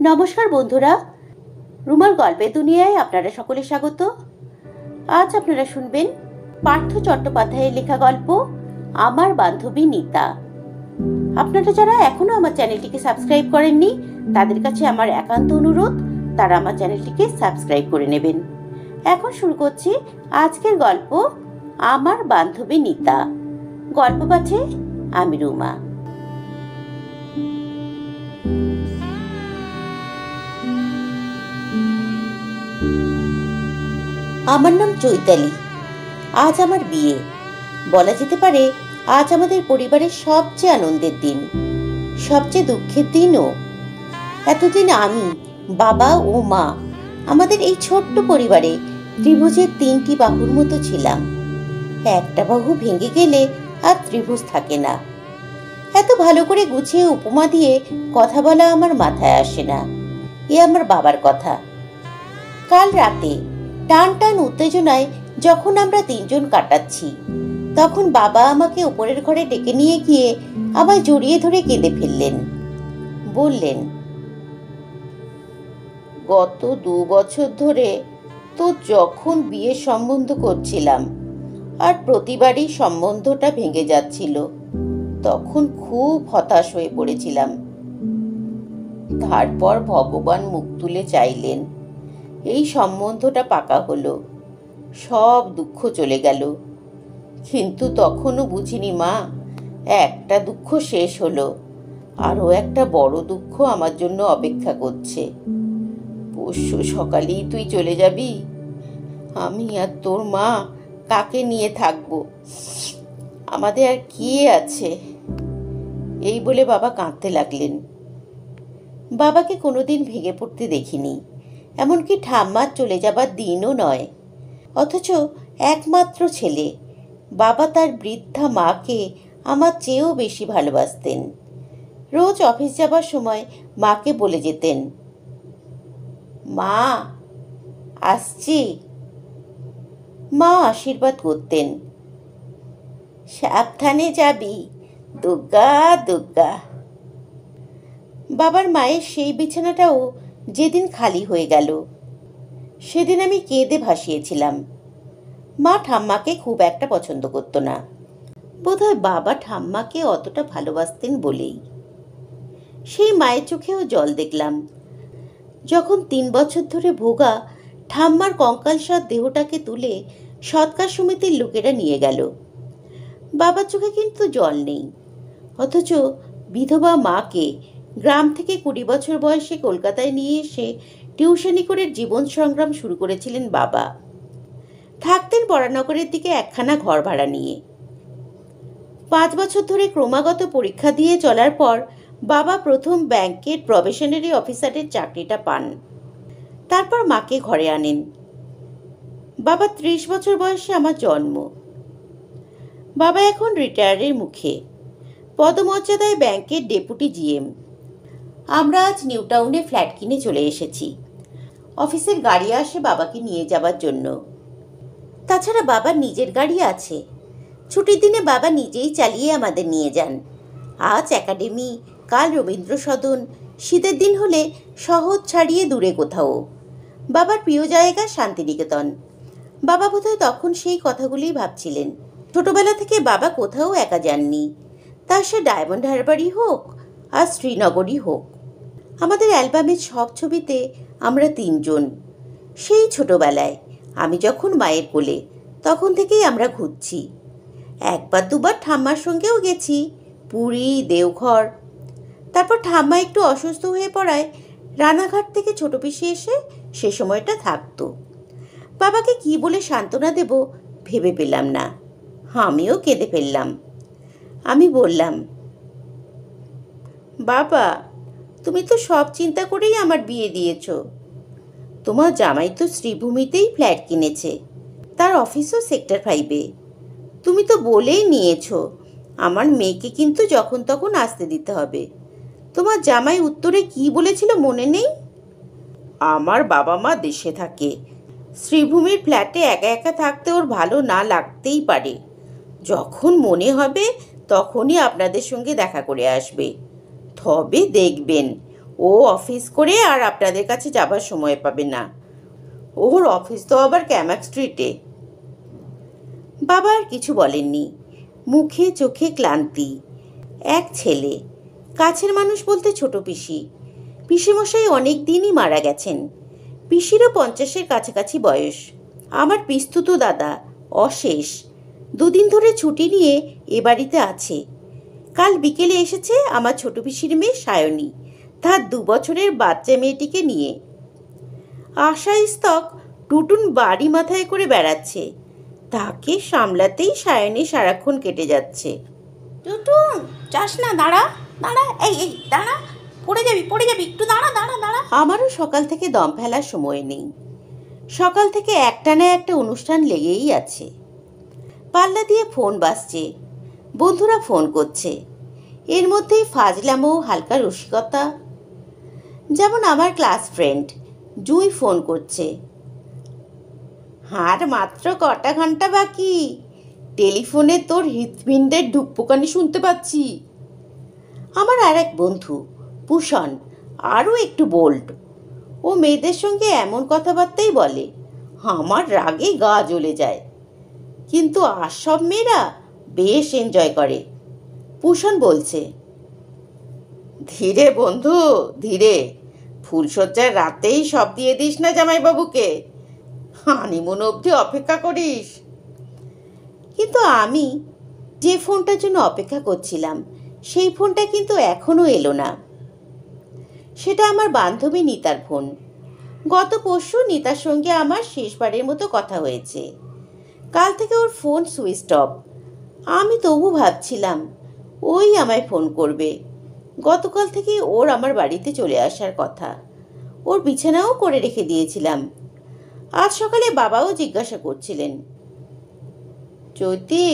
নমস্কার বন্ধুরা, রুমার গল্পের দুনিয়ায় আপনারা সকলে স্বাগত। আজ আপনারা শুনবেন পার্থ চট্টোপাধ্যায়ের লেখা গল্প আমার বান্ধবী নিতা। আপনারা যারা এখনো আমার চ্যানেলটিকে সাবস্ক্রাইব করেননি তাদের কাছে আমার একান্ত অনুরোধ, তারা আমার চ্যানেলটিকে সাবস্ক্রাইব করে নেবেন। এখন শুরু করছি আজকের গল্প আমার বান্ধবী নিতা। গল্প পাঠে আমি রুমা। আমার নাম চৈতালি। আজ আমার বিয়ে। বলা যেতে পারে আজ আমাদের পরিবারের সবচেয়ে আনন্দের দিন, সবচেয়ে দুঃখের দিনও। এতদিন আমি, বাবা ও মা আমাদের এই ছোট্ট পরিবারে ত্রিভুজের তিনটি বাহুর মতো ছিলাম। একটা বাহু ভেঙে গেলে আর ত্রিভুজ থাকে না। এত ভালো করে গুছিয়ে উপমা দিয়ে কথা বলা আমার মাথায় আসে না। এ আমার বাবার কথা। কাল রাতে টান টান উত্তেজনায় যখন আমরা তিনজন কাটাচ্ছি, তখন বাবা আমাকে উপরের ঘরে ডেকে নিয়ে গিয়ে আমায় জড়িয়ে ধরে কেঁদে ফেললেন। বললেন, গত 2 বছর ধরে তো যখন বিয়ের সম্বন্ধ করছিলাম আর প্রতিবারই সম্বন্ধটা ভেঙে যাচ্ছিল, তখন খুব হতাশ হয়ে পড়েছিলাম। তারপর ভগবান মুখ তুলে চাইলেন, এই সম্বন্ধটা পাকা হলো, সব দুঃখ চলে গেল। কিন্তু তখনও বুঝিনি মা, একটা দুঃখ শেষ হলো, আরও একটা বড় দুঃখ আমার জন্য অপেক্ষা করছে। পরশু সকালেই তুই চলে যাবি। আমি আর তোর মা কাকে নিয়ে থাকবো? আমাদের আর কি আছে? এই বলে বাবা কাঁদতে লাগলেন। বাবাকে কোনোদিন ভেঙে পড়তে দেখিনি, এমনকি ঠাম্মার চলে যাবার দিনও নয়। অথচ একমাত্র ছেলে বাবা তার বৃদ্ধা মাকে আমার চেয়েও বেশি ভালোবাসতেন। রোজ অফিস যাবার সময় মাকে বলে যেতেন, মা আসছি। মা আশীর্বাদ করতেন, সাবধানে যাবি, দুর্গা দুর্গা। বাবার মায়ের সেই বিছানাটাও যেদিন খালি হয়ে গেল, সেদিন আমি কেঁদে ভাসিয়েছিলাম। মা ঠাম্মাকে খুব একটা পছন্দ করতো না, বোধহয় বাবা ঠাম্মাকে অতটা ভালোবাসতেন বলেই। সেই মায়ের চোখেও জল দেখলাম যখন 3 বছর ধরে ভোগা ঠাম্মার কঙ্কালসার দেহটাকে তুলে সৎকার সমিতির লোকেরা নিয়ে গেল। বাবার চোখে কিন্তু জল নেই। অথচ বিধবা মাকে গ্রাম থেকে 20 বছর বয়সে কলকাতায় নিয়ে এসে টিউশনি করে জীবন সংগ্রাম শুরু করেছিলেন বাবা। থাকতেন বরানগরের দিকে একখানা ঘর ভাড়া নিয়ে। 5 বছর ধরে ক্রমাগত পরীক্ষা দিয়ে চলার পর বাবা প্রথম ব্যাংকের প্রবেশনারি অফিসারের চাকরিটা পান। তারপর মাকে ঘরে আনেন। বাবা 30 বছর বয়সে আমার জন্ম। বাবা এখন রিটায়ারের মুখে, পদমর্যাদায় ব্যাংকের ডেপুটি জিএম। আমরা আজ নিউ টাউনে ফ্ল্যাট কিনে চলে এসেছি। অফিসের গাড়ি আসে বাবাকে নিয়ে যাবার জন্য। তাছাড়া বাবার নিজের গাড়ি আছে। ছুটির দিনে বাবা নিজেই চালিয়ে আমাদের নিয়ে যান। আজ একাডেমি, কাল রবীন্দ্র সদন, শীতের দিন হলে শহর ছাড়িয়ে দূরে কোথাও। বাবার প্রিয় জায়গা শান্তিনিকেতন। বাবা বোধহয় তখন সেই কথাগুলিই ভাবছিলেন। ছোটবেলা থেকে বাবা কোথাও একা যাননি, তা সে ডায়মন্ড হারবারই হোক আর শ্রীনগরই হোক। আমাদের অ্যালবামের সব ছবিতে আমরা 3 জন। সেই ছোটবেলায় আমি যখন মায়ের কোলে, তখন থেকেই আমরা ঘুরছি। 1-2বার ঠাম্মার সঙ্গেও গেছি, পুরী, দেওঘর। তারপর ঠাম্মা একটু অসুস্থ হয়ে পড়ায় রানাঘাট থেকে ছোট পিসি এসে সে সময়টা থাকতো। বাবাকে কি বলে সান্ত্বনা দেব ভেবে পেলাম না। আমিও কেঁদে ফেললাম। আমি বললাম, বাবা তুমি তো সব চিন্তা করেই আমার বিয়ে দিয়েছ। তোমার জামাই তো শ্রীভূমিতেই ফ্ল্যাট কিনেছে, তার অফিসও সেক্টর 5-এ। তুমি তো বলেই নিয়েছ আমার মেয়েকে কিন্তু যখন তখন আসতে দিতে হবে। তোমার জামাই উত্তরে কি বলেছিল মনে নেই? আমার বাবা মা দেশে থাকে, শ্রীভূমির ফ্ল্যাটে একা একা থাকতে ওর ভালো না লাগতেই পারে। যখন মনে হবে তখনই আপনাদের সঙ্গে দেখা করে আসবে। তবে দেখবেন ও অফিস করে আর আপনাদের কাছে যাবার সময় পাবে না। ওর অফিস তো আবার ক্যামাক স্ট্রিটে। বাবা আর কিছু বলেননি। মুখে চোখে ক্লান্তি। এক ছেলে, কাছের মানুষ বলতে ছোট পিসি। পিসিমশাই অনেক দিনই মারা গেছেন। পিসিরও 50-এর কাছাকাছি বয়স। আমার পিস্তুত দাদা অশেষ 2 দিন ধরে ছুটি নিয়ে এ বাড়িতে আছে। কাল বিকেলে এসেছে আমার ছোট পিসির মেয়ে সায়নী, তার 2 বছরের বাচ্চা মেয়েটিকে নিয়ে। আশা স্তক টুটুন বাড়ি মাথায় করে বেড়াচ্ছে। তাকে সামলাতেই সায়নী সারাক্ষণ কেটে যাচ্ছে। টুটুন, যাস না, দাঁড়া দাঁড়া, এই এই দাঁড়া, পড়ে যাবি, একটু দাঁড়া দাঁড়া দাঁড়া। আমারও সকাল থেকে দম ফেলার সময় নেই। সকাল থেকে একটা না একটা অনুষ্ঠান লেগেই আছে। পাল্লা দিয়ে ফোন বাজছে, বন্ধুরা ফোন করছে। এর মধ্যেই ফাজলামো, হালকা রসিকতা। যেমন আমার ক্লাস ফ্রেন্ড জুই ফোন করছে, আর মাত্র কটা ঘন্টা বাকি, টেলিফোনে তোর হৃৎপিণ্ডের ঢুকপোকানি শুনতে পাচ্ছি। আমার আর এক বন্ধু ভূষণ আরও একটু বোল্ড। ও মেয়েদের সঙ্গে এমন কথাবার্তাই বলে, আমার রাগে গা জ্বলে যায়। কিন্তু আর সব মেয়েরা বেশ এনজয় করে। ভূষণ বলছে, ধীরে বন্ধু ধীরে, ফুলশয্যার রাতেই সব দিয়ে দিস না জামাইবাবুকে, হানিমুন অবধি অপেক্ষা করিস। কিন্তু আমি যে ফোনটার জন্য অপেক্ষা করছিলাম সেই ফোনটা কিন্তু এখনও এলো না। সেটা আমার বান্ধবী নিতার ফোন। গত পরশু নিতার সঙ্গে আমার শেষবারের মতো কথা হয়েছে। কাল থেকে ওর ফোন সুইচ অফ। আমি তবু ভাবছিলাম ওই আমায় ফোন করবে। গতকাল থেকে ওর আমার বাড়িতে চলে আসার কথা। ওর বিছানাও করে রেখে দিয়েছিলাম। আজ সকালে বাবাও জিজ্ঞাসা করছিলেন, চৈতি,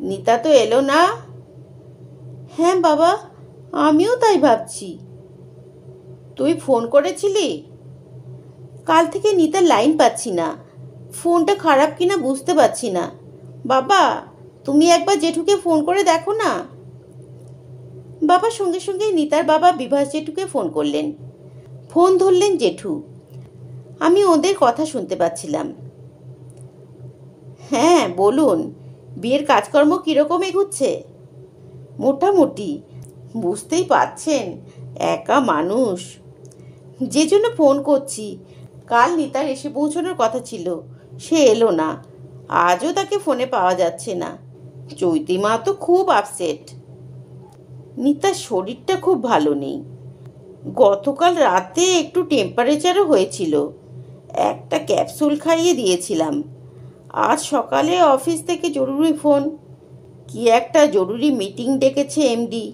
নিতা তো এলো না? হ্যাঁ বাবা, আমিও তাই ভাবছি। তুই ফোন করেছিলি? কাল থেকে নিতার লাইন পাচ্ছি না, ফোনটা খারাপ কিনা বুঝতে পারছি না। বাবা, তুমি একবার জেঠুকে ফোন করে দেখো না। বাবা সঙ্গে সঙ্গে নিতার বাবা বিভাস জেঠুকে ফোন করলেন। ফোন ধরলেন জেঠু। আমি ওদের কথা শুনতে পাচ্ছিলাম। হ্যাঁ বলুন, বিয়ের কাজকর্ম কীরকম এগুচ্ছে? মোটামুটি, বুঝতেই পারছেন একা মানুষ। যে জন্য ফোন করছি, কাল নিতার এসে পৌঁছানোর কথা ছিল, সে এলো না। আজও তাকে ফোনে পাওয়া যাচ্ছে না। চৈতিমা তো খুব আপসেট। নিতার শরীরটা খুব ভালো নেই। গতকাল রাতে একটু টেম্পারেচারও হয়েছিল, একটা ক্যাপসুল খাইয়ে দিয়েছিলাম। আজ সকালে অফিস থেকে জরুরি ফোন, কি একটা জরুরি মিটিং ডেকেছে এমডি।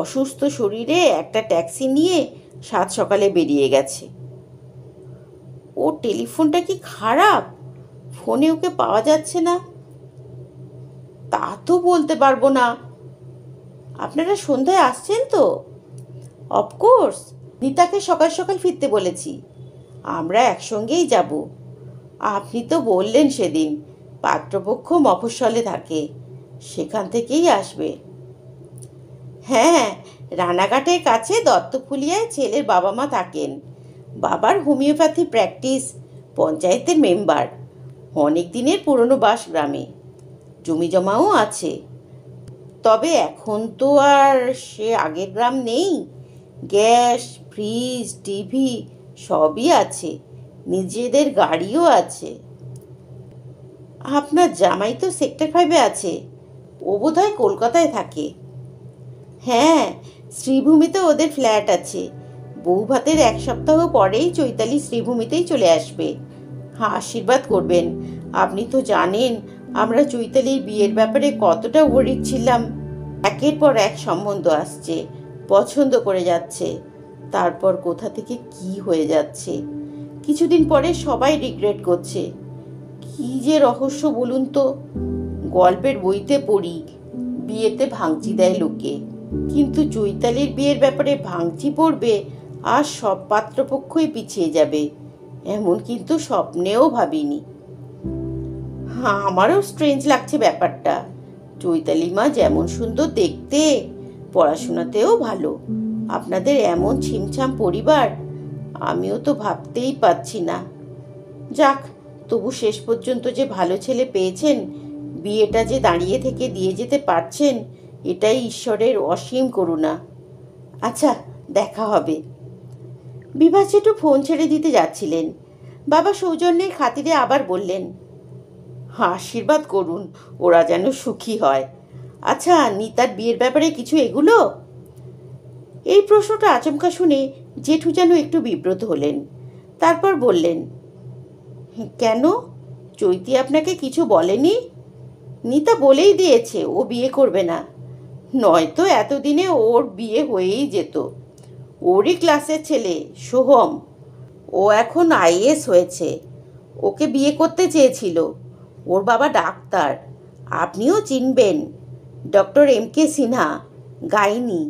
অসুস্থ শরীরে একটা ট্যাক্সি নিয়ে 7 সকালে বেরিয়ে গেছে। ও টেলিফোনটা কি খারাপ? ফোনে ওকে পাওয়া যাচ্ছে না? তা তো বলতে পারবো না। আপনারা সন্ধ্যায় আসছেন তো? অফকোর্স, নিতাকে সকাল সকাল ফিরতে বলেছি। আমরা একসঙ্গেই যাব। আপনি তো বললেন সেদিন পাত্রপক্ষ মফস্বলে থাকে, সেখান থেকেই আসবে। হ্যাঁ, রানাঘাটের কাছে দত্তফুলিয়ায় ছেলের বাবা মা থাকেন। বাবার হোমিওপ্যাথি প্র্যাকটিস, পঞ্চায়েতের মেম্বার, অনেক দিনের পুরনো বাস গ্রামে, জমি জমাও আছে। তবে এখন তো আর সে আগের গ্রাম নেই। গ্যাস, ফ্রিজ, টিভি সবই আছে, নিজেদের গাড়িও আছে। আপনার জামাই তো সেক্টর 5-এ আছে, ও বোধহয় কলকাতায় থাকে। হ্যাঁ, শ্রীভূমিতে ওদের ফ্ল্যাট আছে। বউ ভাতের 1 সপ্তাহ পরেই চৈতালি শ্রীভূমিতেই চলে আসবে। আশীর্বাদ করবেন। আপনি তো জানেন আমরা চৈতালির বিয়ের ব্যাপারে কতটা ওয়ারিড ছিলাম। একের পর এক সম্বন্ধ আসছে, পছন্দ করে যাচ্ছে, তারপর কোথা থেকে কি হয়ে যাচ্ছে। কিছুদিন পরে সবাই রিগ্রেট করছে। কি যে রহস্য বলুন তো। গল্পের বইতে পড়ি বিয়েতে ভাঙচি দেয় লোকে, কিন্তু চৈতালির বিয়ের ব্যাপারে ভাঙচি পড়বে আর সব পাত্রপক্ষই পিছিয়ে যাবে, এমন কিন্তু স্বপ্নেও ভাবিনি। হ্যাঁ, আমারও স্ট্রেঞ্জ লাগছে ব্যাপারটা। চৈতালি মা যেমন সুন্দর দেখতে, পড়াশোনাতেও ভালো, আপনাদের এমন ছিমছাম পরিবার আমিও তো ভাবতেই পারছি না। যাক, তবু শেষ পর্যন্ত যে ভালো ছেলে পেয়েছেন, বিয়েটা যে দাঁড়িয়ে থেকে দিয়ে যেতে পারছেন, এটাই ঈশ্বরের অসীম করুণা। আচ্ছা, দেখা হবে। বিভা জেঠু ফোন ছেড়ে দিতে যাচ্ছিলেন। বাবা সৌজন্যের খাতিরে আবার বললেন, আশীর্বাদ করুন ওরা যেন সুখী হয়। আচ্ছা, নিতার বিয়ের ব্যাপারে কিছু এগুলো? এই প্রশ্নটা আচমকা শুনে জেঠু যেন একটু বিব্রত হলেন। তারপর বললেন, কেন, চৈতি আপনাকে কিছু বলেনি? নিতা বলেই দিয়েছে ও বিয়ে করবে না, নয়তো এতদিনে ওর বিয়ে হয়েই যেত। ওরই ক্লাসের ছেলে সোহম, ও এখন আইএস হয়েছে, ওকে বিয়ে করতে চেয়েছিল। ওর বাবা ডাক্তার, আপনিও চিনবেন, ডক্টর এম.কে. সিনহা, গাইনি,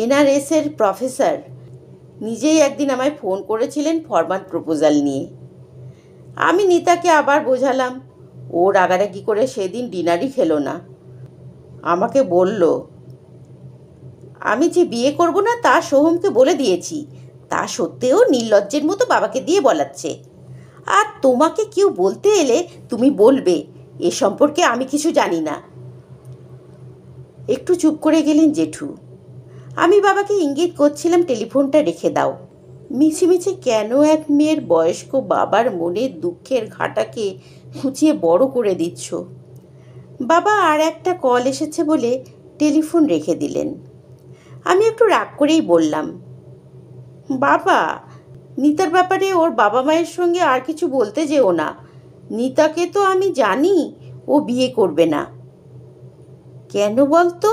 এনআরএসের প্রফেসর। নিজেই একদিন আমায় ফোন করেছিলেন ফরমাল প্রপোজাল নিয়ে। আমি নিতাকে আবার বোঝালাম, ও রাগারাগি করে সেদিন ডিনারই খেলো না। আমাকে বলল, আমি যে বিয়ে করব না তা সোহমকে বলে দিয়েছি, তা সত্ত্বেও নির্লজ্জের মতো বাবাকে দিয়ে বলাচ্ছে। আর তোমাকে কেউ বলতে এলে তুমি বলবে এ সম্পর্কে আমি কিছু জানি না। একটু চুপ করে গেলেন জেঠু। আমি বাবাকে ইঙ্গিত করছিলাম টেলিফোনটা রেখে দাও। মিছিমিছি কেন এক মেয়ের বয়স্ক বাবার মনের দুঃখের ঘাটাকে খুঁচিয়ে বড় করে দিচ্ছ? বাবা আর একটা কল এসেছে বলে টেলিফোন রেখে দিলেন। আমি একটু রাগ করেই বললাম, বাবা, নিতার ব্যাপারে ওর বাবা মায়ের সঙ্গে আর কিছু বলতে যেও না। নিতাকে তো আমি জানি ও বিয়ে করবে না। কেন বলতো?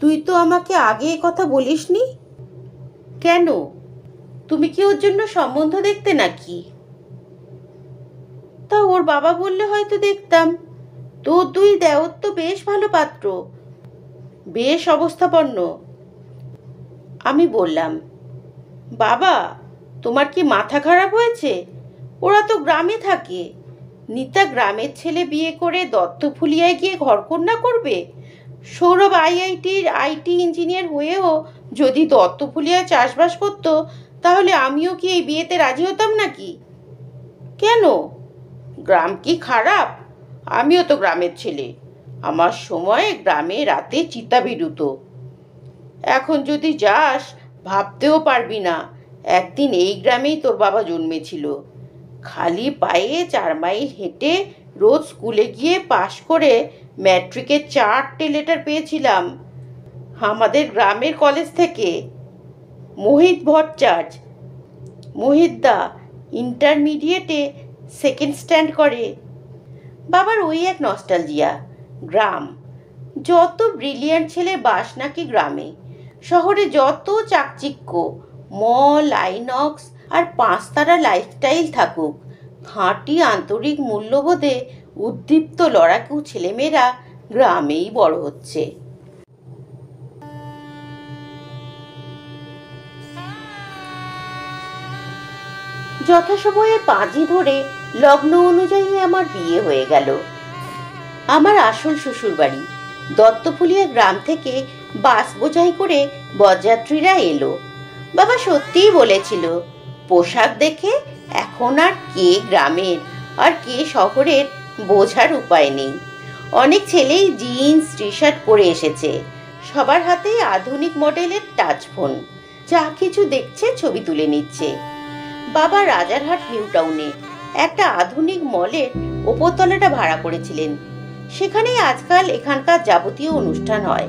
তুই তো আমাকে আগে এ কথা বলিসনি। কেন, তুমি কি ওর জন্য সম্বন্ধ দেখতে নাকি? তা ওর বাবা বললে হয়তো দেখতাম। তোর দুই দেওর তো বেশ ভালো পাত্র, বেশ অবস্থাপন্ন। আমি বললাম, বাবা, তোমার কি মাথা খারাপ হয়েছে? ওরা তো গ্রামে থাকে। নিতা গ্রামের ছেলে বিয়ে করে দত্তফুলিয়ায় গিয়ে ঘরকন্যা করবে? সৌরভ আইআইটির আইটি ইঞ্জিনিয়ার হয়েও যদি দত্তফুলিয়ায় চাষবাস করতো, তাহলে আমিও কি এই বিয়েতে রাজি হতাম নাকি? কেন, গ্রাম কি খারাপ? আমিও তো গ্রামের ছেলে। আমার সময় গ্রামে রাতে চিতা বিরুতো। এখন যদি যাস, ভাবতেও পারবি না একদিন এই গ্রামেই তোর বাবা জন্মেছিল। খালি পায়ে 4 মাইল হেঁটে রোজ স্কুলে গিয়ে পাশ করে ম্যাট্রিকের 4টে লেটার পেয়েছিলাম আমাদের গ্রামের কলেজ থেকে। মোহিত ভট্টাচার্য, মোহিতদা ইন্টারমিডিয়েটে সেকেন্ড স্ট্যান্ড করে। বাবার ওই এক নস্টালজিয়া। গ্রাম, যত ব্রিলিয়ান্ট ছেলে বাস নাকি গ্রামে। শহরে যত চাকচিক্য, মল, আইনক্স আর 5 তারা লাইফস্টাইল থাকুক, খাঁটি আন্তরিক মূল্যবোধে উদ্দীপ্ত লড়াকু ছেলেমেয়েরা গ্রামেই বড় হচ্ছে। যথাসময়ে পাঁজি ধরে লগ্ন অনুযায়ী আমার বিয়ে হয়ে গেল। আমার আসল শ্বশুরবাড়ি দত্তফুলিয়া গ্রাম থেকে বাস বোঝাই করে বরযাত্রীরা এলো। বাবা সত্যিই বলেছিল, পোশাক দেখে এখন আর কে গ্রামের আর কে শহরের বোঝার উপায় নেই। অনেক ছেলেই জিন্স টি শার্ট পরে এসেছে, সবার হাতেই আধুনিক মডেলের টাচ ফোন। যা কিছু দেখছে ছবি তুলে নিচ্ছে। বাবা রাজারহাট নিউ টাউনে একটা আধুনিক মলের ওপরতলাটা ভাড়া করেছিলেন। সেখানেই আজকাল এখানকার যাবতীয় অনুষ্ঠান হয়।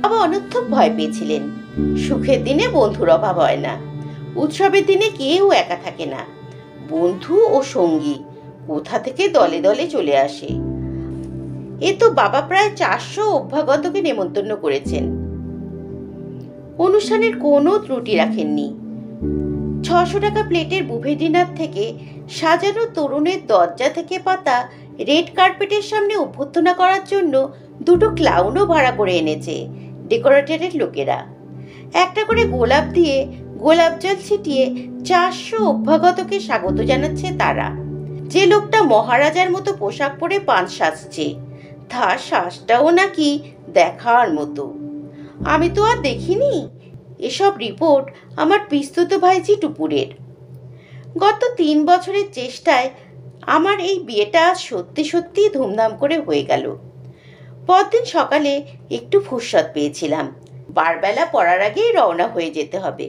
বাবা অনর্থক ভয় পেয়েছিলেন। সুখের দিনে বন্ধুর অভাব হয় না, উৎসবের দিনে কেউ একা থাকে না। বন্ধু ও সঙ্গী কোথা থেকে দলে দলে চলে আসে। এ তো বাবা প্রায় 400 অভ্যাগতকে নেমন্তন্ন করেছেন। অনুষ্ঠানের কোনো ত্রুটি রাখেননি। 600 টাকা প্লেটের বুফে ডিনার থেকে সাজানো তরুণের দরজা থেকে পাতা রেড কার্পেটের সামনে অভ্যর্থনা করার জন্য 2টো ক্লাউনও ভাড়া করে এনেছে ডেকোরেটরের লোকেরা। একটা করে গোলাপ দিয়ে গোলাপ জল ছিটিয়ে 400 অভ্যাগতকে স্বাগত জানাচ্ছে তারা। যে লোকটা মহারাজার মতো পোশাক পরে পান সাজছে, তার শ্বাসটাও নাকি দেখার মতো। আমি তো আর দেখিনি। এসব রিপোর্ট আমার পিস্তুত ভাইঝি টুপুরের। গত 3 বছরের চেষ্টায় আমার এই বিয়েটা সত্যি সত্যি ধুমধাম করে হয়ে গেল। পরদিন সকালে একটু ফুরসত পেয়েছিলাম। বারবেলা পড়ার আগেই রওনা হয়ে যেতে হবে।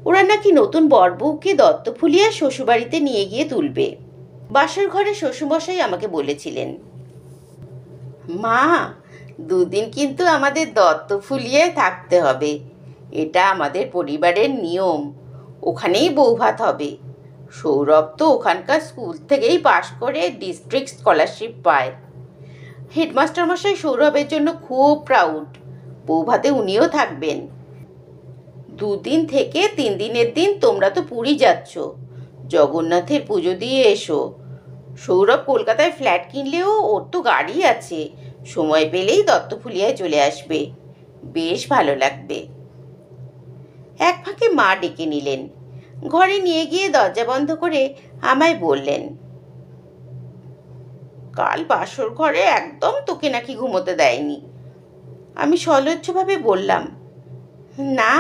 ওরা নাকি নতুন বরবউকে দত্তফুলিয়া শ্বশুরবাড়িতে নিয়ে গিয়ে তুলবে। বাসর ঘরে শ্বশুরমশাই আমাকে বলেছিলেন, মা, 2 দিন কিন্তু আমাদের দত্তফুলিয়ায় থাকতে হবে। এটা আমাদের পরিবারের নিয়ম। ওখানেই বৌভাত হবে। সৌরভ তো ওখানকার স্কুল থেকেই পাশ করে ডিস্ট্রিক্ট স্কলারশিপ পায়। হেডমাস্টার মশাই সৌরভের জন্য খুব প্রাউড। বৌভাতে উনিও থাকবেন। 2 দিন থেকে 3 দিনের দিন তোমরা তো পুরী যাচ্ছ, জগন্নাথের পুজো দিয়ে এসো। সৌরভ কলকাতায় ফ্ল্যাট কিনলেও ওর তো গাড়ি আছে, সময় পেলেই দত্তফুলিয়ায় চলে আসবে, বেশ ভালো লাগবে। এক ফাঁকে মা ডেকে নিলেন। ঘরে নিয়ে গিয়ে দরজা বন্ধ করে আমায় বললেন, কাল বাসর ঘরে একদম তোকে নাকি ঘুমোতে দেয়নি। আমি সলজ্জভাবে বললাম, না,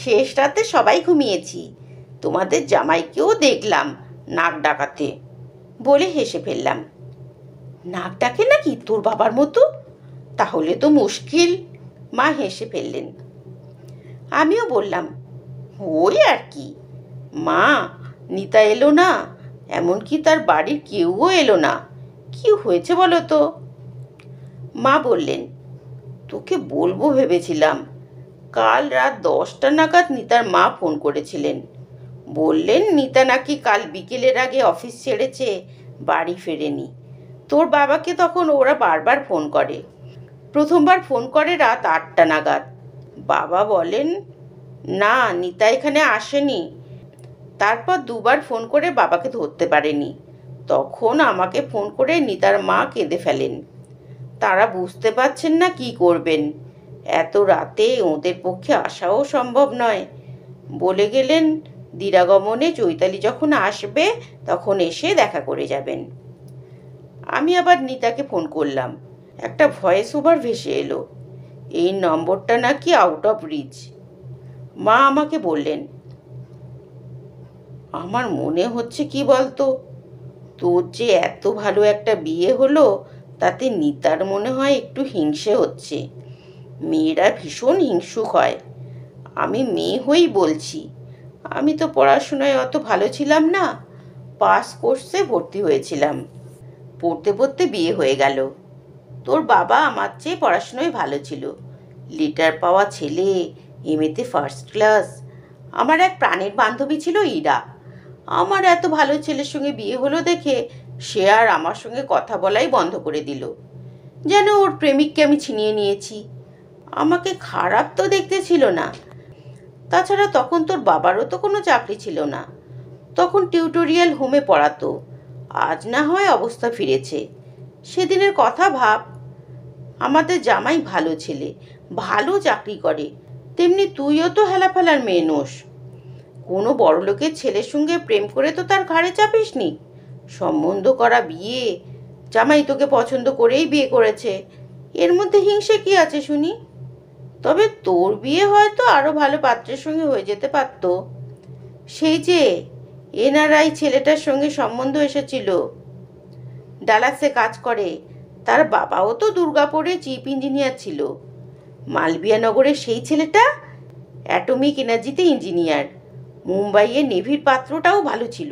শেষ রাতে সবাই ঘুমিয়েছি। তোমাদের জামাইকেও দেখলাম নাক ডাকাতে, বলে হেসে ফেললাম। নাক ডাকে নাকি তোর বাবার মতো? তাহলে তো মুশকিল। মা হেসে ফেললেন। আমিও বললাম, ওই আর কি। মা, নিতা এলো না, এমনকি তার বাড়ির কেউও এলো না। কি হয়েছে বলো তো? মা বললেন, তোকে বলবো ভেবেছিলাম। কাল রাত 10টা নাগাদ নিতার মা ফোন করেছিলেন। বললেন নিতা নাকি কাল বিকেলের আগে অফিস ছেড়েছে, বাড়ি ফেরেনি। তোর বাবাকে তখন ওরা বারবার ফোন করে। প্রথমবার ফোন করে রাত 8টা নাগাদ। বাবা বলেন, না, নিতা এখানে আসেনি। তারপর 2বার ফোন করে বাবাকে ধরতে পারেনি। তখন আমাকে ফোন করে নিতার মা কেঁদে ফেলেন। তারা বুঝতে পারছেন না কি করবেন। এত রাতে ওদের পক্ষে আসাও সম্ভব নয়। বলে গেলেন দিরাগমনে চৈতালি যখন আসবে তখন এসে দেখা করে যাবেন। আমি আবার নিতাকে ফোন করলাম। একটা ভয়েস ওভার ভেসে এলো, এই নম্বরটা নাকি আউট অফ রিচ। মা আমাকে বললেন, আমার মনে হচ্ছে কি বলতো, তোর যে এত ভালো একটা বিয়ে হলো, তাতে নিতার মনে হয় একটু হিংসে হচ্ছে। মেয়েরা ভীষণ হিংসুক হয়। আমি মেয়ে হয়েই বলছি। আমি তো পড়াশোনায় অত ভালো ছিলাম না। পাস কোর্সে ভর্তি হয়েছিলাম। পড়তে পড়তে বিয়ে হয়ে গেল। তোর বাবা আমার চেয়ে পড়াশোনায় ভালো ছিল। লিটার পাওয়া ছেলে, এমএতে ফার্স্ট ক্লাস। আমার এক প্রাণের বান্ধবী ছিল ইরা। আমার এত ভালো ছেলের সঙ্গে বিয়ে হলো দেখে সে আর আমার সঙ্গে কথা বলাই বন্ধ করে দিল। যেন ওর প্রেমিককে আমি ছিনিয়ে নিয়েছি। আমাকে খারাপ তো দেখতে ছিল না। তাছাড়া তখন তোর বাবারও তো কোনো চাকরি ছিল না। তখন টিউটোরিয়াল হোমে পড়াতো। আজ না হয় অবস্থা ফিরেছে। সেদিনের কথা ভাব। আমাদের জামাই ভালো ছেলে, ভালো চাকরি করে। তেমনি তুইও তো হেলাফেলার মেয়ে নোস। কোনো বড়লোকের ছেলের সঙ্গে প্রেম করে তো তার ঘাড়ে চাপিসনি। সম্বন্ধ করা বিয়ে, জামাই তোকে পছন্দ করেই বিয়ে করেছে। এর মধ্যে হিংসে কি আছে শুনি? তবে তোর বিয়ে হয়তো আরো ভালো পাত্রের সঙ্গে হয়ে যেতে পারত। সেই যে এনআরআই ছেলেটার সঙ্গে সম্বন্ধ এসেছিল, ডালাসে কাজ করে। তার বাবাও তো দুর্গাপুরে চিফ ইঞ্জিনিয়ার ছিল। মালবিয়া নগরের সেই ছেলেটা অ্যাটমিক এনার্জিতে ইঞ্জিনিয়ার। মুম্বাইয়ে নেভির পাত্রটাও ভালো ছিল।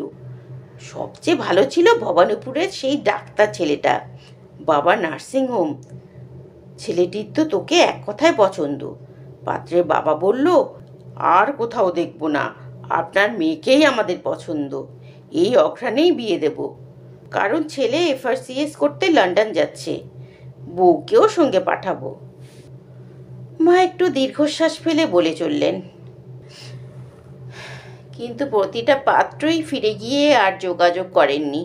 সবচেয়ে ভালো ছিল ভবানীপুরের সেই ডাক্তার ছেলেটা, বাবা নার্সিংহোম। ছেলেটির তো তোকে এক কথায় পছন্দ। পাত্রের বাবা বলল, আর কোথাও দেখব না, আপনার মেয়েকেই আমাদের পছন্দ। এই অঘ্রাণেই বিয়ে দেব। কারণ ছেলে এফআরসিএস করতে লন্ডন যাচ্ছে। বউকেও সঙ্গে পাঠাবো। মা একটু দীর্ঘশ্বাস ফেলে বলে চললেন, কিন্তু প্রতিটা পাত্রই ফিরে গিয়ে আর যোগাযোগ করেননি।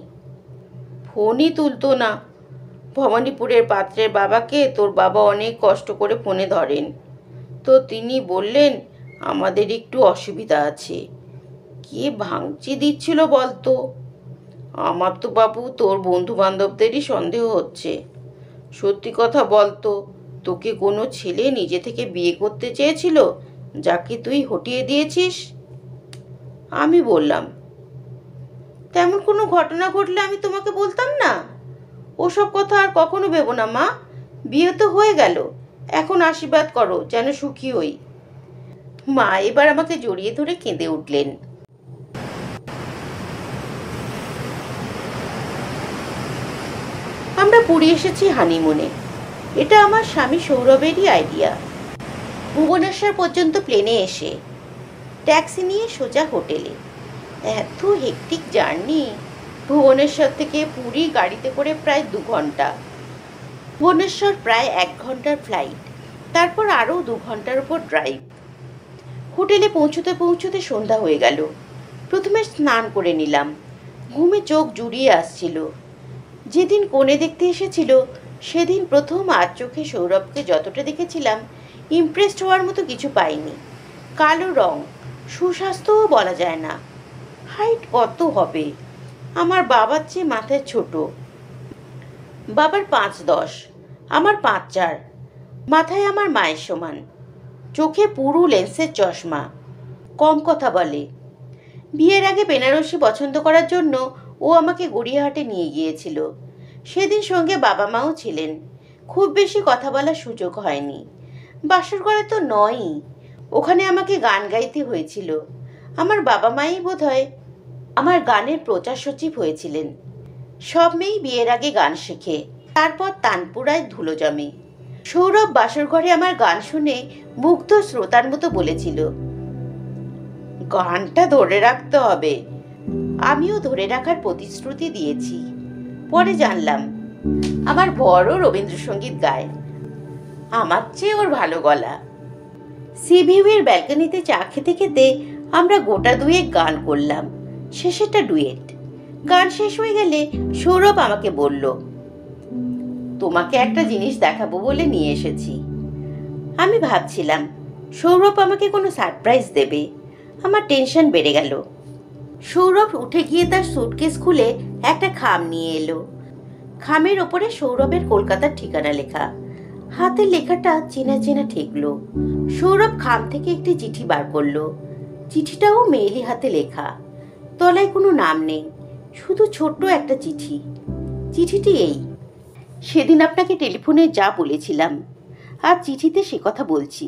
ফোনই তুলতো না। ভবানীপুরের পাত্রের বাবাকে তোর বাবা অনেক কষ্ট করে ফোনে ধরেন। তো তিনি বললেন, আমাদের একটু অসুবিধা আছে। কে ভাঙচি দিচ্ছিল বলতো? আমার তো বাবু তোর বন্ধু বান্ধবদেরই সন্দেহ হচ্ছে। সত্যি কথা বলতো, তোকে কোনো ছেলে নিজে থেকে বিয়ে করতে চেয়েছিল, যাকে তুই হটিয়ে দিয়েছিস? আমি বললাম, তেমন কোনো ঘটনা ঘটলে আমি তোমাকে বলতাম না। ওসব কথা আর কখনো ভেবো না মা, বিয়ে তো হয়ে গেল, এখন আশীর্বাদ করো যেন সুখী হই। মা এবার আমাকে জড়িয়ে ধরে কেঁদে উঠলেন। আমরা পুরী এসেছি হানিমুনে। এটা আমার স্বামী সৌরভেরই আইডিয়া। ভুবনেশ্বর পর্যন্ত প্লেনে এসে ট্যাক্সি নিয়ে সোজা হোটেলে। এত হেক্টিক জার্নি। ভুবনেশ্বর থেকে পুরী গাড়িতে করে প্রায় 2 ঘন্টা, ভুবনেশ্বর প্রায় 1 ঘন্টার ফ্লাইট, তারপর আরও 2 ঘন্টার উপর ড্রাইভ। হোটেলে পৌঁছতে পৌঁছতে সন্ধ্যা হয়ে গেল। প্রথমে স্নান করে নিলাম, ঘুমে চোখ জুড়িয়ে আসছিল। যেদিন কোণে দেখতে এসেছিল সেদিন প্রথম আজ চোখে সৌরভকে যতটা দেখেছিলাম, ইমপ্রেসড হওয়ার মতো কিছু পাইনি। কালো রং, সুস্বাস্থ্যও বলা যায় না। হাইট কত হবে? আমার বাবার চেয়ে মাথায় ছোট। বাবার 5'10", আমার 5'4", মাথায় আমার মায়ের সমান, চোখে পুরো লেন্সের চশমা, কম কথা বলে। বিয়ের আগে বেনারসি পছন্দ করার জন্য ও আমাকে গড়িয়াহাটে নিয়ে গিয়েছিল। সেদিন সঙ্গে বাবা মাও ছিলেন। খুব বেশি কথা বলার সুযোগ হয়নি। বাসর ঘরে তো নয়ই, ওখানে আমাকে গান গাইতে হয়েছিল। আমার বাবা মাই বোধহয় আমার গানের প্রচার সচিব হয়েছিলেন। সব মেয়েই বিয়ের আগে গান শেখে, তারপর তানপুরায় ধুলো জমে। সৌরভ বাসর ঘরে আমার গান শুনে মুগ্ধ শ্রোতার মতো বলেছিল, গানটা ধরে রাখতে হবে। আমিও ধরে রাখার প্রতিশ্রুতি দিয়েছি। পরে জানলাম আমার বড় রবীন্দ্রসঙ্গীত গায়, আমার চেয়ে ওর ভালো গলা। সিভিউয়ের ব্যালকনিতে চা খেতে খেতে আমরা গোটা 2 গান করলাম, শেষেরটা ডুয়েট। গান শেষ হয়ে গেলে সৌরভ আমাকে বলল, তোমাকে একটা জিনিস দেখাবো বলে নিয়ে এসেছি। আমি ভাবছিলাম সৌরভ আমাকে কোনো সারপ্রাইজ দেবে। আমার টেনশন বেড়ে গেল। সৌরভ উঠে গিয়ে তার সুটকেস খুলে একটা খাম নিয়ে এলো। খামের ওপরে সৌরভের কলকাতার ঠিকানা লেখা। হাতের লেখাটা চেনা চেনা ঠেকলো। সৌরভ খাম থেকে একটি চিঠি বার করলো। চিঠিটাও মেয়েলি হাতে লেখা, তলায় কোনো নাম নেই, শুধু ছোট্ট একটা চিঠি। চিঠিটি এই, সেদিন আপনাকে টেলিফোনে যা বলেছিলাম আর চিঠিতে সে কথা বলছি।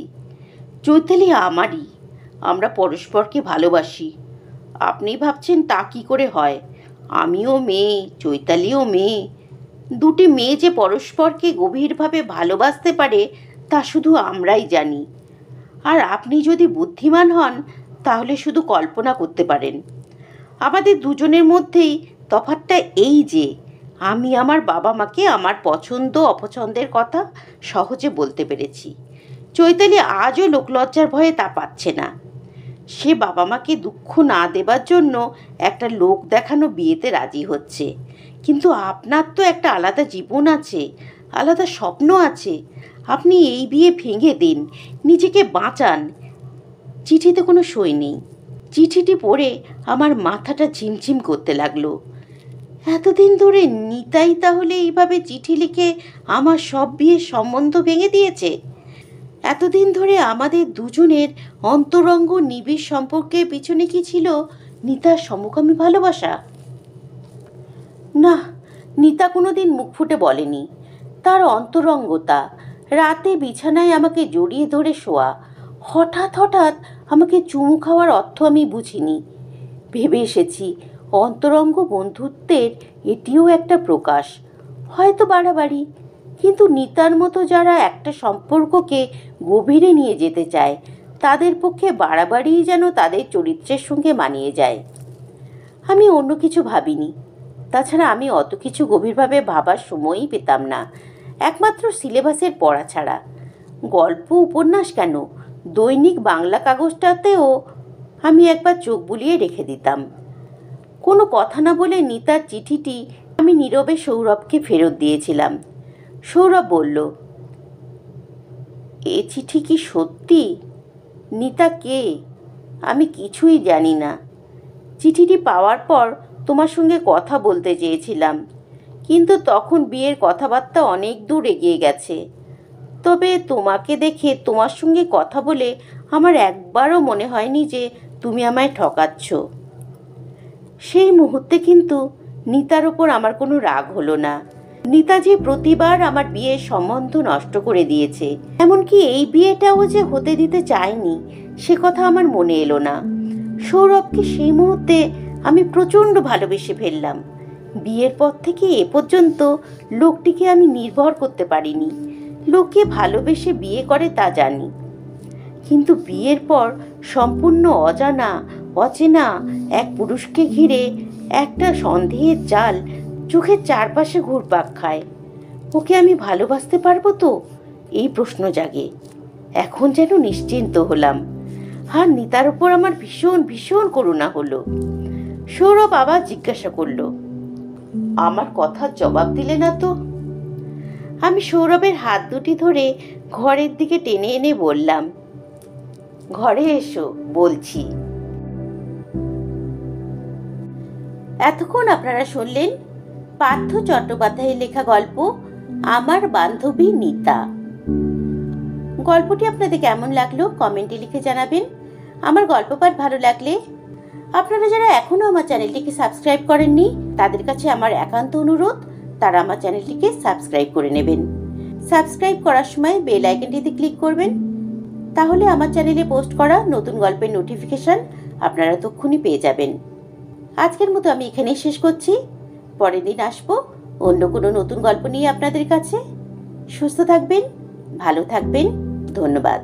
চৈতালি আমারই, আমরা পরস্পরকে ভালোবাসি। আপনি ভাবছেন তা কি করে হয়? আমিও মেয়ে, চৈতালিও মেয়ে। 2টি মেয়ে যে পরস্পরকে গভীরভাবে ভালোবাসতে পারে তা শুধু আমরাই জানি। আর আপনি যদি বুদ্ধিমান হন তাহলে শুধু কল্পনা করতে পারেন। আমাদের দুজনের মধ্যেই তফাৎটা এই যে আমি আমার বাবা মাকে আমার পছন্দ অপছন্দের কথা সহজে বলতে পেরেছি। চৈতালি আজও লোকলজ্জার ভয়ে তা পাচ্ছে না। সে বাবা মাকে দুঃখ না দেবার জন্য একটা লোক দেখানো বিয়েতে রাজি হচ্ছে। কিন্তু আপনার তো একটা আলাদা জীবন আছে, আলাদা স্বপ্ন আছে। আপনি এই বিয়ে ভেঙে দিন, নিজেকে বাঁচান। চিঠিতে কোনো সই নেই। চিঠিটি পড়ে আমার মাথাটা ঝিমঝিম করতে লাগলো। এতদিন ধরে নিতাই তাহলে এইভাবে চিঠি লিখে আমার সব বিয়ের সম্বন্ধ ভেঙে দিয়েছে? এতদিন ধরে আমাদের দুজনের অন্তরঙ্গ নিবিড় সম্পর্কের পিছনে কি ছিল নিতার সমকামী ভালোবাসা? না, নিতা কোনোদিন মুখ ফুটে বলেনি। তার অন্তরঙ্গতা, রাতে বিছানায় আমাকে জড়িয়ে ধরে শোয়া, হঠাৎ হঠাৎ আমাকে চুমু খাওয়ার অর্থ আমি বুঝিনি। ভেবে এসেছি অন্তরঙ্গ বন্ধুত্বের এটিও একটা প্রকাশ, হয়তো বাড়াবাড়ি। কিন্তু নিতার মতো যারা একটা সম্পর্ককে গভীরে নিয়ে যেতে চায় তাদের পক্ষে বাড়াবাড়িই যেন তাদের চরিত্রের সঙ্গে মানিয়ে যায়। আমি অন্য কিছু ভাবিনি। তাছাড়া আমি অত কিছু গভীরভাবে ভাবার সময়ই পেতাম না, একমাত্র সিলেবাসের পড়া ছাড়া। গল্প উপন্যাস কেন, দৈনিক বাংলা কাগজটাতেও আমি একবার চোখ বুলিয়ে রেখে দিতাম। কোনো কথা না বলে নিতার চিঠিটি আমি নীরবে সৌরভকে ফেরত দিয়েছিলাম। সৌরভ বলল, এ চিঠি কি সত্যি? নিতা কে? আমি কিছুই জানি না। চিঠিটি পাওয়ার পর তোমার সঙ্গে কথা বলতে চেয়েছিলাম, কিন্তু তখন বিয়ের কথাবার্তা অনেক দূর এগিয়ে গেছে। তবে তোমাকে দেখে তোমার সঙ্গে কথা বলে আমার একবারও মনে হয়নি যে তুমি আমায় ঠকাচ্ছ। সেই মুহূর্তে কিন্তু নিতার ওপর আমার কোনো রাগ হলো না। নিতা যে প্রতিবার আমার বিয়ের সম্বন্ধ নষ্ট করে দিয়েছে, এমনকি এই বিয়েটাও যে হতে দিতে চায়নি, সে কথা আমার মনে এলো না। সৌরভকে সেই মুহূর্তে আমি প্রচণ্ড ভালোবেসে ফেললাম। বিয়ের পর থেকে এ পর্যন্ত লোকটিকে আমি নির্ভর করতে পারিনি। লোকে ভালোবেসে বিয়ে করে তা জানি, কিন্তু বিয়ের পর সম্পূর্ণ অজানা অচেনা এক পুরুষকে ঘিরে একটা সন্দেহের জাল চোখের চারপাশে ঘুরপাক খায়। ওকে আমি ভালোবাসতে পারবো তো, এই প্রশ্ন জাগে। এখন যেন নিশ্চিন্ত হলাম। আর নিতার ওপর আমার ভীষণ ভীষণ করুণা হলো। সৌরভ আবার জিজ্ঞাসা করলো, আমার কথার জবাব দিলে না তো? আমি সৌরভের হাত দুটি ধরে ঘরের দিকে টেনে এনে বললাম, ঘরে এসো, বলছি। এতক্ষণ আপনারা শুনলেন পার্থ চট্টোপাধ্যায়ের লেখা গল্প আমার বান্ধবী নিতা। গল্পটি আপনাদের কেমন লাগলো কমেন্টে লিখে জানাবেন। আমার গল্প পাঠ ভালো লাগলে আপনারা যারা এখনো আমার চ্যানেলটিকে সাবস্ক্রাইব করেননি, তাদের কাছে আমার একান্ত অনুরোধ, তারা আমার চ্যানেলটিকে সাবস্ক্রাইব করে নেবেন। সাবস্ক্রাইব করার সময় বেল আইকনটিতে ক্লিক করবেন, তাহলে আমার চ্যানেলে পোস্ট করা নতুন গল্পের নোটিফিকেশন আপনারা তক্ষুনি পেয়ে যাবেন। আজকের মতো আমি এখানেই শেষ করছি। পরের দিন আসবো অন্য কোনো নতুন গল্প নিয়ে আপনাদের কাছে। সুস্থ থাকবেন, ভালো থাকবেন, ধন্যবাদ।